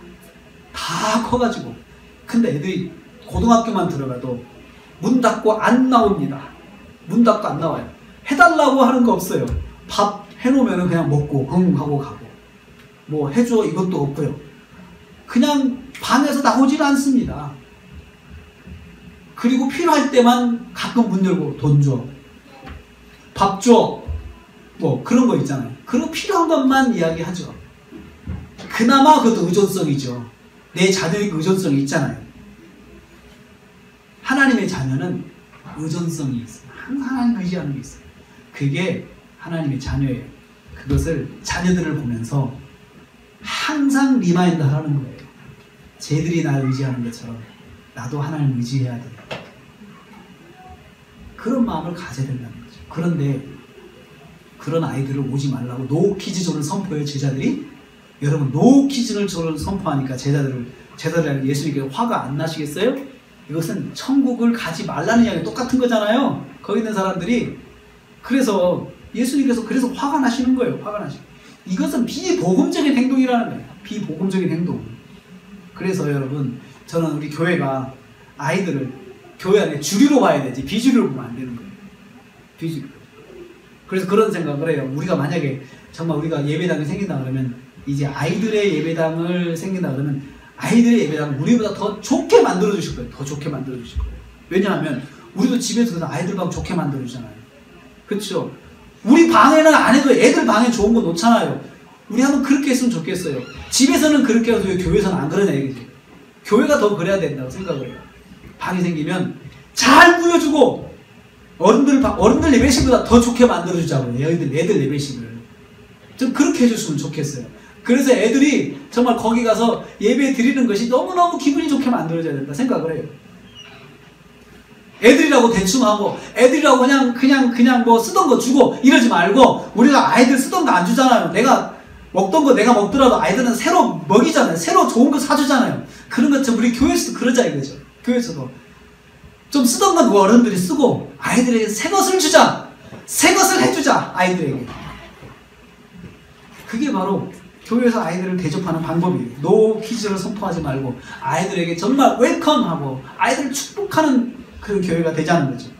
다 커가지고. 근데 애들이 고등학교만 들어가도 문 닫고 안 나옵니다. 문 닫고 안 나와요. 해달라고 하는 거 없어요. 밥 해놓으면 그냥 먹고 하고 가고 뭐 해줘 이것도 없고요. 그냥 방에서 나오질 않습니다. 그리고 필요할 때만 가끔 문 열고 돈 줘, 밥 줘, 뭐 그런 거 있잖아요. 그리고 필요한 것만 이야기하죠. 그나마 그것도 의존성이죠. 내 자녀에게 의존성이 있잖아요. 하나님의 자녀는 의존성이 있어요. 항상 하나님 의지하는 게 있어요. 그게 하나님의 자녀예요. 그것을 자녀들을 보면서 항상 리마인드 하라는 거예요. 쟤들이 나를 의지하는 것처럼 나도 하나님 의지해야 돼. 그런 마음을 가져야 된다는 거죠. 그런데 그런 아이들을 오지 말라고 노키즈존을 선포해요. 제자들이. 여러분 노키즈존을 선포하니까 제자들이 예수님께 화가 안 나시겠어요? 이것은 천국을 가지 말라는 이야기 똑같은 거잖아요. 거기 있는 사람들이. 그래서 예수님께서 그래서 화가 나시는 거예요. 화가 나시고. 이것은 비복음적인 행동이라는 거예요. 비복음적인 행동. 그래서 여러분 저는 우리 교회가 아이들을 교회 안에 주류로 봐야 되지 비주류로 보면 안 되는 거예요. 비주류. 그래서 그런 생각을 해요. 우리가 만약에 정말 우리가 예배당이 생긴다 그러면 이제 아이들의 예배당을 생긴다 그러면 아이들의 예배당을 우리보다 더 좋게 만들어 주실 거예요. 더 좋게 만들어 주실 거예요. 왜냐하면 우리도 집에서 아이들 방 좋게 만들어 주잖아요. 그렇죠? 우리 방에는 안 해도 애들 방에 좋은 거 놓잖아요. 우리 한번 그렇게 했으면 좋겠어요. 집에서는 그렇게 해도 왜 교회에서는 안 그러냐 이거지. 교회가 더 그래야 된다고 생각을 해요. 방이 생기면 잘 꾸며주고 어른들 예배식보다 더 좋게 만들어주자고요. 애들 예배식을 좀 그렇게 해줬으면 좋겠어요. 그래서 애들이 정말 거기 가서 예배 드리는 것이 너무너무 기분이 좋게 만들어져야 된다 생각을 해요. 애들이라고 대충 하고 애들이라고 그냥 뭐 쓰던 거 주고 이러지 말고 우리가 아이들 쓰던 거 안 주잖아요. 내가 먹던 거 내가 먹더라도 아이들은 새로 먹이잖아요. 새로 좋은 거 사주잖아요. 그런 것처럼 우리 교회에서도 그러자 이거죠. 교회에서도 좀 쓰던 건 어른들이 쓰고 아이들에게 새 것을 주자. 새 것을 해주자. 아이들에게. 그게 바로 교회에서 아이들을 대접하는 방법이에요. 노 키즈를 선포하지 말고 아이들에게 정말 웰컴하고 아이들을 축복하는 그런 교회가 되자는 거죠.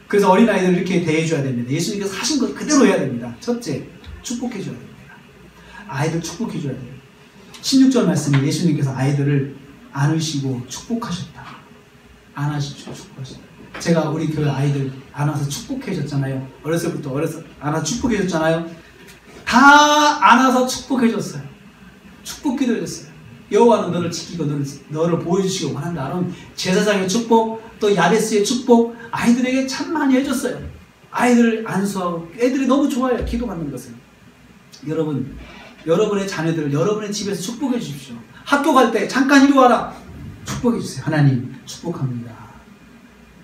그래서 어린아이들을 이렇게 대해줘야 됩니다. 예수님께서 하신 것 그대로 해야 됩니다. 첫째, 축복해줘야 됩니다. 아이들 축복해줘야 돼요. 16절 말씀에 예수님께서 아이들을 안으시고 축복하셨다. 안아시고 축복하셨다. 제가 우리 교회 아이들 안아서 축복해줬잖아요. 어렸을 때부터 안아서 축복해줬잖아요. 다 안아서 축복해줬어요. 축복기도 해줬어요. 여호와는 너를 지키고 너를 보여주시고 원한다. 아론 제사장의 축복, 또 야베스의 축복 아이들에게 참 많이 해줬어요. 아이들을 안수하고 애들이 너무 좋아해요. 기도받는 것을. 여러분, 여러분의 자녀들을 여러분의 집에서 축복해 주십시오. 학교 갈 때 잠깐 이리 와라. 축복해 주세요. 하나님 축복합니다.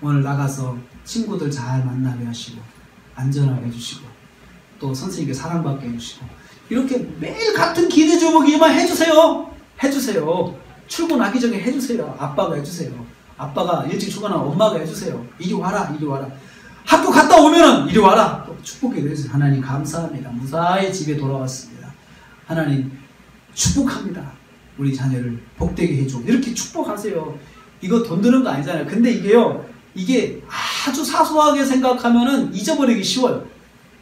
오늘 나가서 친구들 잘 만나게 하시고 안전하게 해주시고 또 선생님께 사랑받게 해주시고 이렇게 매일 같은 기대 제목이만 해주세요. 해주세요. 출근하기 전에 해주세요. 아빠가 해주세요. 아빠가 일찍 출근하면 엄마가 해주세요. 이리 와라. 이리 와라. 학교 갔다 오면은 이리 와라. 또 축복해 주세요. 하나님 감사합니다. 무사히 집에 돌아왔습니다. 하나님 축복합니다. 우리 자녀를 복되게 해줘. 이렇게 축복하세요. 이거 돈 드는 거 아니잖아요. 근데 이게 아주 사소하게 생각하면은 잊어버리기 쉬워요.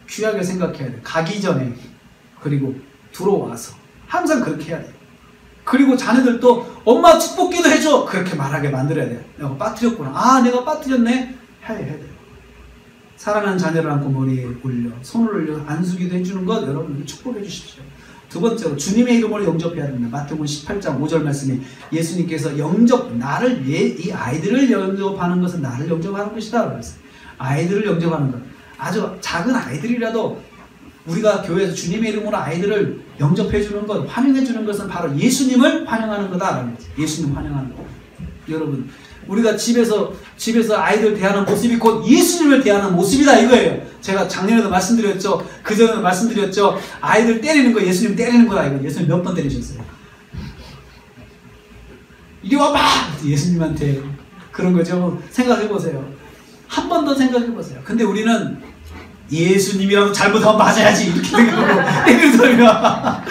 귀하게 생각해야 돼. 가기 전에 그리고 들어와서 항상 그렇게 해야 돼요. 그리고 자녀들도 엄마 축복기도 해줘. 그렇게 말하게 만들어야 돼요. 내가 빠뜨렸구나. 아 내가 빠뜨렸네. 해야 돼요. 사랑하는 자녀를 안고 머리에 올려 손을 올려 안수기도 해주는 것 여러분 축복해 주십시오. 두 번째로 주님의 이름으로 영접해야 됩니다. 마태복음 18장 5절 말씀에 예수님께서 이 아이들을 영접하는 것은 나를 영접하는 것이다. 그랬어요. 아이들을 영접하는 것. 아주 작은 아이들이라도 우리가 교회에서 주님의 이름으로 아이들을 영접해 주는 것, 환영해 주는 것은 바로 예수님을 환영하는 거다. 예수님 환영하는 것. 여러분, 우리가 집에서 아이들 대하는 모습이 곧 예수님을 대하는 모습이다 이거예요. 제가 작년에도 말씀드렸죠. 그전에도 말씀드렸죠. 아이들 때리는 거 예수님 때리는 거다 이거. 예수님 몇 번 때리셨어요? 이리 와봐! 예수님한테 그런 거죠. 생각해보세요. 한 번 더 생각해보세요. 근데 우리는 예수님이라도 잘못하면 맞아야지 이렇게 생각하고 때리는 사람이야.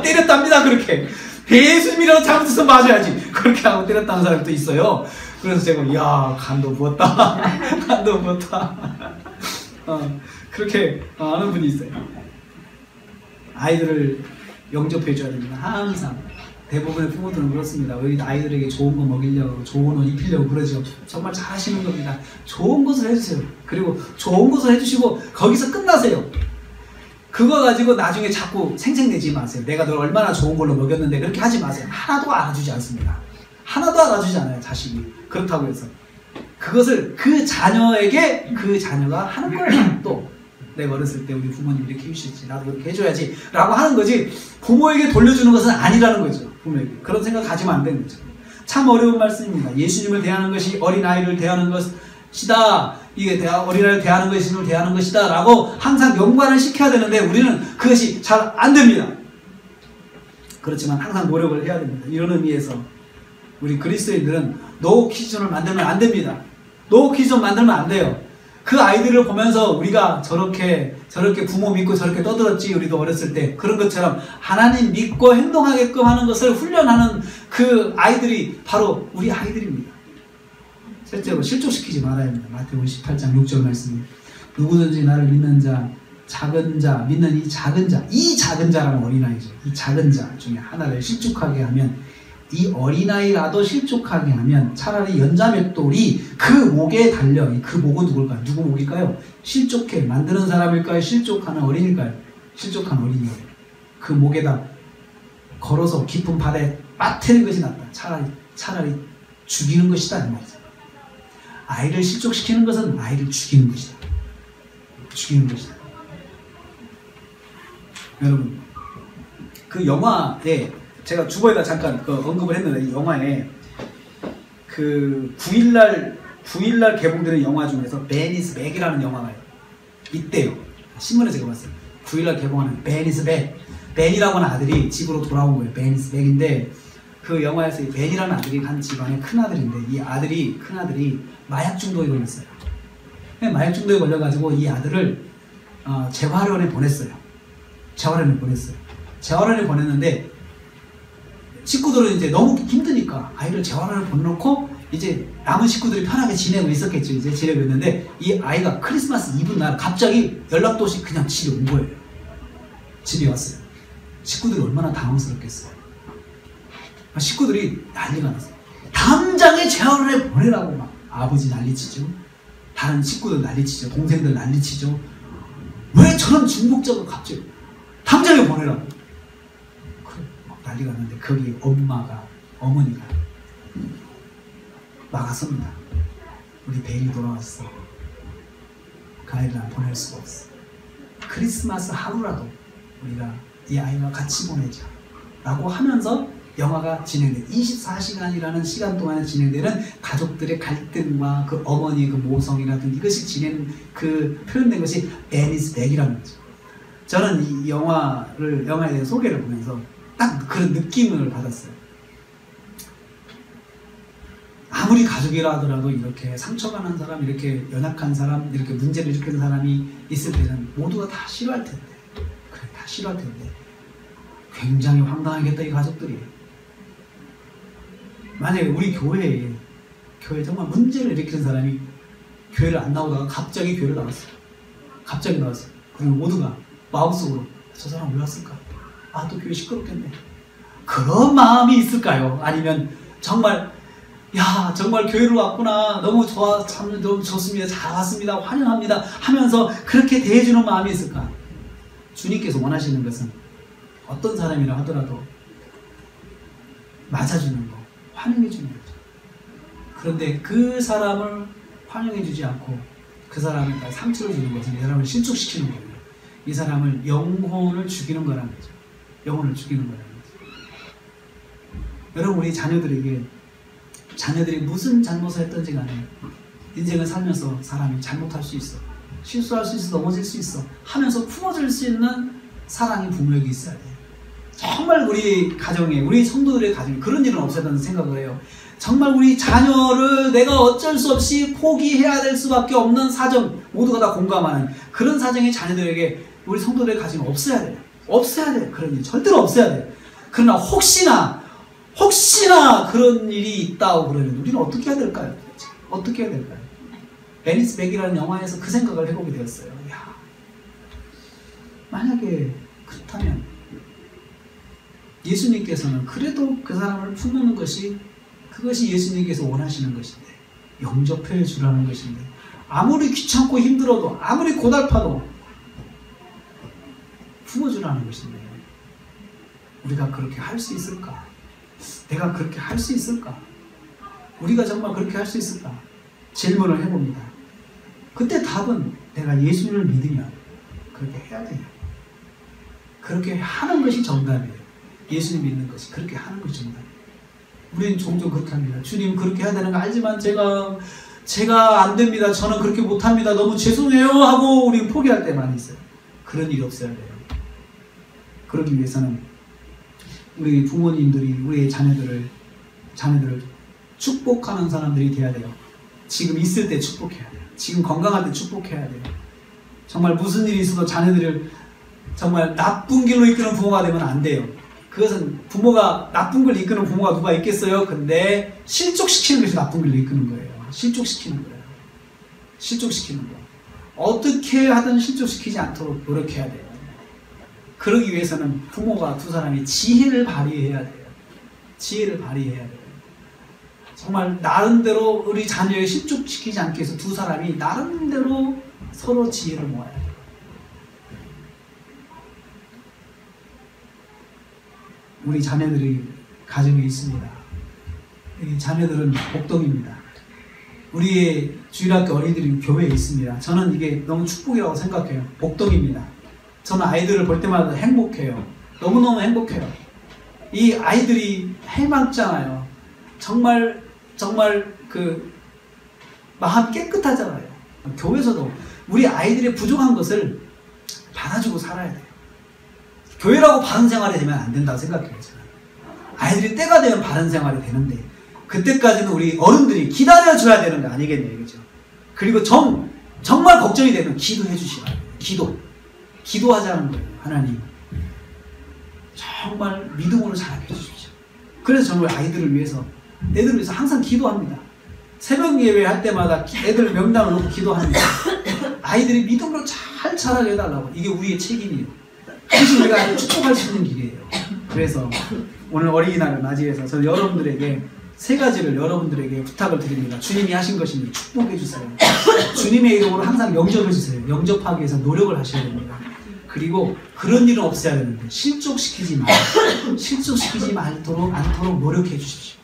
때렸답니다 그렇게. 예수님이라도 잘못해서 맞아야지 그렇게 하고 때렸다는 사람도 있어요. 그래서 제가 이야 간도 부었다. 간도 부었다. 그렇게 아는 분이 있어요. 아이들을 영접해 줘야 됩니다. 항상. 대부분의 부모들은 그렇습니다. 우리 아이들에게 좋은 거 먹이려고, 좋은 옷 입히려고 그러죠. 정말 잘하시는 겁니다. 좋은 것을 해주세요. 그리고 좋은 것을 해주시고 거기서 끝나세요. 그거 가지고 나중에 자꾸 생색내지 마세요. 내가 널 얼마나 좋은 걸로 먹였는데 그렇게 하지 마세요. 하나도 알아주지 않습니다. 하나도 알아주지 않아요. 자식이. 그렇다고 해서 그것을 그 자녀에게 그 자녀가 하는 거예요. 또 내가 어렸을 때 우리 부모님 이렇게 해주셨지, 나도 그렇게 해줘야지 라고 하는 거지, 부모에게 돌려주는 것은 아니라는 거죠. 부모에게. 그런 생각 가지면 안 되는 거죠. 참 어려운 말씀입니다. 예수님을 대하는 것이 어린아이를 대하는 것이다, 이게 어린아이를 대하는 것이 예수님을 대하는 것이다 라고 항상 연관을 시켜야 되는데 우리는 그것이 잘 안 됩니다. 그렇지만 항상 노력을 해야 됩니다. 이런 의미에서 우리 그리스도인들은 노 기준을 만들면 안 됩니다. 노 기준 만들면 안 돼요. 그 아이들을 보면서 우리가 저렇게 부모 믿고 저렇게 떠들었지, 우리도 어렸을 때 그런 것처럼 하나님 믿고 행동하게끔 하는 것을 훈련하는 그 아이들이 바로 우리 아이들입니다. 실제로 실족시키지 말아야 합니다. 마태복음 18장 6절 말씀이 누구든지 나를 믿는 자, 작은 자, 믿는 이 작은 자라는 어린아이죠. 이 작은 자 중에 하나를 실족하게 하면, 이 어린아이라도 실족하게 하면 차라리 연자맷돌이 그 목에 달려, 그 목은 누굴까요? 누구 목일까요? 실족해 만드는 사람일까요? 실족하는 어린일까요? 실족한 어린이에요. 그 목에다 걸어서 깊은 바다에 빠뜨리는 것이 낫다. 차라리 죽이는 것이다 이 말이죠. 아이를 실족시키는 것은 아이를 죽이는 것이다. 죽이는 것이다. 여러분, 그 영화에 제가 주보에다 잠깐 언급을 했는데, 이 영화에 그 9일날 개봉되는 영화 중에서 베니스 백이라는 영화가 있대요. 신문에 제가 봤어요. 9일날 개봉하는 베니스 백. 벤이라고 하는 아들이 집으로 돌아온 거예요. 베니스 백인데, 그 영화에서 이 벤이라는 아들이 한 집안의 큰아들인데, 이 큰아들이 마약 중독에 걸렸어요. 마약 중독에 걸려가지고 이 아들을 재활원에 보냈어요. 재활원에 보냈는데, 식구들은 이제 너무 힘드니까 아이를 재활원에 보내놓고 이제 남은 식구들이 편하게 지내고 있었겠죠. 이제 지내고 있는데, 이 아이가 크리스마스 이브 날 갑자기 연락도 없이 그냥 집에 온 거예요. 집에 왔어요. 식구들이 얼마나 당황스럽겠어요. 식구들이 난리가 났어요. 당장에 재활원에 보내라고 막 아버지 난리치죠. 다른 식구들 난리치죠. 동생들 난리치죠. 왜 저런 중독자가 갑자기 당장에 보내라고. 난리가 났는데 거기 어머니가 막아섭니다. 우리 벤이 돌아왔어. 그 아이를 안 보낼 수가 없어. 크리스마스 하루라도 우리가 이 아이와 같이 보내자 라고 하면서 영화가 진행돼 24시간이라는 시간 동안에 진행되는 가족들의 갈등과 그 어머니의 그 모성이라든지 이것이 표현된 것이 베니스 백이라는 거죠. 저는 이 영화에 대한 소개를 보면서 딱 그런 느낌을 받았어요. 아무리 가족이라 하더라도 이렇게 상처가 난 사람, 이렇게 연약한 사람, 이렇게 문제를 일으키는 사람이 있을 때는 모두가 다 싫어할 텐데, 그래, 다 싫어할 텐데 굉장히 황당하겠다 이 가족들이. 만약에 우리 교회에 정말 문제를 일으키는 사람이 교회를 안 나오다가 갑자기 교회를 나왔어요. 그리고 모두가 마음속으로 저 사람 왜 왔을까? 아, 또 교회 시끄럽겠네. 그런 마음이 있을까요? 아니면 정말 교회로 왔구나. 너무 좋아, 참 너무 좋습니다. 잘 왔습니다. 환영합니다. 하면서 그렇게 대해주는 마음이 있을까? 주님께서 원하시는 것은 어떤 사람이라 하더라도 맞아주는 거, 환영해주는 거죠. 그런데 그 사람을 환영해주지 않고 그 사람에게 상처를 주는 것은 이 사람을 실족시키는 거예요. 이 사람을 영혼을 죽이는 거라는 거죠. 영혼을 죽이는 거라는 거죠. 여러분, 우리 자녀들이 무슨 잘못을 했던지 간에 인생을 살면서 사람이 잘못할 수 있어, 실수할 수 있어, 넘어질 수 있어 하면서 품어줄 수 있는 사랑의 부모에게 있어야 돼요. 정말 우리 가정에, 우리 성도들의 가정에 그런 일은 없어야 된다는 생각을 해요. 정말 우리 자녀를 내가 어쩔 수 없이 포기해야 될 수밖에 없는 사정, 모두가 다 공감하는 그런 사정의 자녀들에게 우리 성도들의 가정에 없어야 돼요. 그런 일 절대로 없어야 돼요. 그러나 혹시나 그런 일이 있다고 그러면 우리는 어떻게 해야 될까요? 베니스 백이라는 영화에서 그 생각을 해보게 되었어요. 야, 만약에 그렇다면 예수님께서는 그래도 그 사람을 품는 것이 그것이 예수님께서 원하시는 것인데 영접해 주라는 것인데 아무리 귀찮고 힘들어도 아무리 고달파도 품어주라는 것인데 우리가 그렇게 할 수 있을까? 내가 그렇게 할 수 있을까? 우리가 정말 그렇게 할 수 있을까? 질문을 해봅니다. 그때 답은 내가 예수님을 믿으면 그렇게 해야 돼요. 그렇게 하는 것이 정답이에요. 예수님 믿는 것이 그렇게 하는 것이 정답이에요. 우리는 종종 그렇게 합니다. 주님 그렇게 해야 되는 거 알지만 제가 안 됩니다. 저는 그렇게 못합니다. 너무 죄송해요 하고 우리는 포기할 때 많이 있어요. 그런 일이 없어야 돼요. 그러기 위해서는 우리 부모님들이 우리의 자녀들을 축복하는 사람들이 돼야 돼요. 지금 있을 때 축복해야 돼요. 지금 건강할 때 축복해야 돼요. 정말 무슨 일이 있어도 자녀들을 정말 나쁜 길로 이끄는 부모가 되면 안 돼요. 그것은 부모가 나쁜 걸 이끄는 부모가 누가 있겠어요? 근데 실족시키는 것이 나쁜 길로 이끄는 거예요. 실족시키는 거예요. 실족시키는 거. 어떻게 하든 실족시키지 않도록 노력해야 돼요. 그러기 위해서는 부모가 두 사람이 지혜를 발휘해야 돼요. 지혜를 발휘해야 돼요. 정말 나름대로 우리 자녀를 실족시키지 않기 위해서 두 사람이 나름대로 서로 지혜를 모아야 돼요. 우리 자녀들이 가정에 있습니다. 이 자녀들은 복덕입니다. 우리의 주일학교 어린이들이 교회에 있습니다. 저는 이게 너무 축복이라고 생각해요. 복덕입니다. 저는 아이들을 볼 때마다 행복해요. 너무너무 행복해요. 이 아이들이 해맑잖아요. 정말 그 마음 깨끗하잖아요. 교회에서도 우리 아이들의 부족한 것을 받아주고 살아야 돼요. 교회라고 바른 생활이 되면 안 된다고 생각해요. 저는. 아이들이 때가 되면 바른 생활이 되는데 그때까지는 우리 어른들이 기다려줘야 되는 거 아니겠네요. 그죠? 그리고 정말 걱정이 되면 기도해 주시라. 기도하자는 거예요. 하나님 정말 믿음으로 자라게 해주십시오. 그래서 저는 아이들을 위해서 애들을 위해서 항상 기도합니다. 새벽 예배 할 때마다 애들 명단을 놓고 기도합니다. 아이들이 믿음으로 잘 자라게 해달라고. 이게 우리의 책임이에요. 그것이 우리가 축복할 수 있는 길이에요. 그래서 오늘 어린이날을 맞이해서 저는 여러분들에게 세 가지를 여러분들에게 부탁을 드립니다. 주님이 하신 것입니다. 축복해 주세요. 주님의 이름으로 항상 영접해 주세요. 영접하기 위해서 노력을 하셔야 됩니다. 그리고 그런 일은 없어야 되는데 실족시키지 않도록 노력해 주십시오.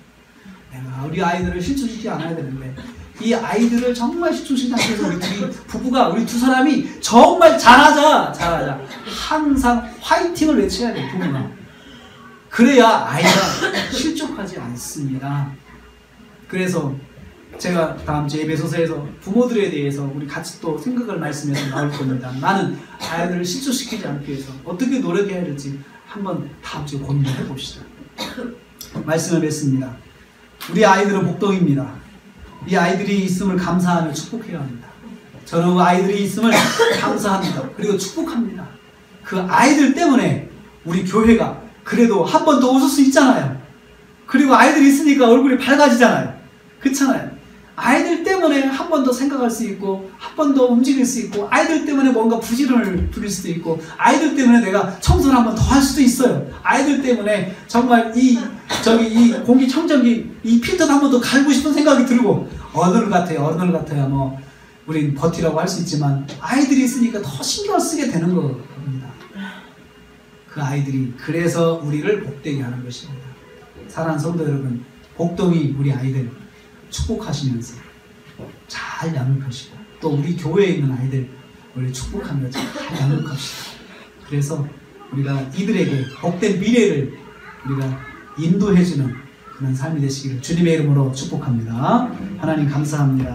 내가 우리 아이들을 실족시키지 않아야 되는데 이 아이들을 정말 실족시키지 않기 위해서 우리 두 사람이 정말 잘하자 항상 화이팅을 외쳐야 돼요. 부모가. 그래야 아이가 실족하지 않습니다. 그래서 제가 다음 주 예배소서에서 부모들에 대해서 우리 같이 또 생각을 말씀해서 나올 겁니다. 나는 아이들을 실족시키지 않기 위해서 어떻게 노력해야 될지 한번 다음 주에 고민을 해봅시다. 말씀을 뵙습니다. 우리 아이들은 복덕입니다. 이 아이들이 있음을 감사하며 축복해야 합니다. 저는 그 아이들이 있음을 감사합니다. 그리고 축복합니다. 그 아이들 때문에 우리 교회가 그래도 한 번 더 웃을 수 있잖아요. 그리고 아이들이 있으니까 얼굴이 밝아지잖아요. 그렇잖아요. 아이들 때문에 한 번 더 생각할 수 있고 한 번 더 움직일 수 있고 아이들 때문에 뭔가 부지런을 부릴 수도 있고 아이들 때문에 내가 청소를 한 번 더 할 수도 있어요. 아이들 때문에 정말 이 공기청정기 이 필터도 한 번 더 갈고 싶은 생각이 들고 어른을 같아야 뭐 우린 버티라고 할 수 있지만 아이들이 있으니까 더 신경을 쓰게 되는 겁니다. 그 아이들이 그래서 우리를 복되게 하는 것입니다. 사랑하는 성도 여러분, 복동이 우리 아이들 축복하시면서 잘 양육하시고 또 우리 교회에 있는 아이들 우리 축복하며 잘 양육합시다. 그래서 우리가 이들에게 복된 미래를 우리가 인도해주는 그런 삶이 되시기를 주님의 이름으로 축복합니다. 하나님 감사합니다.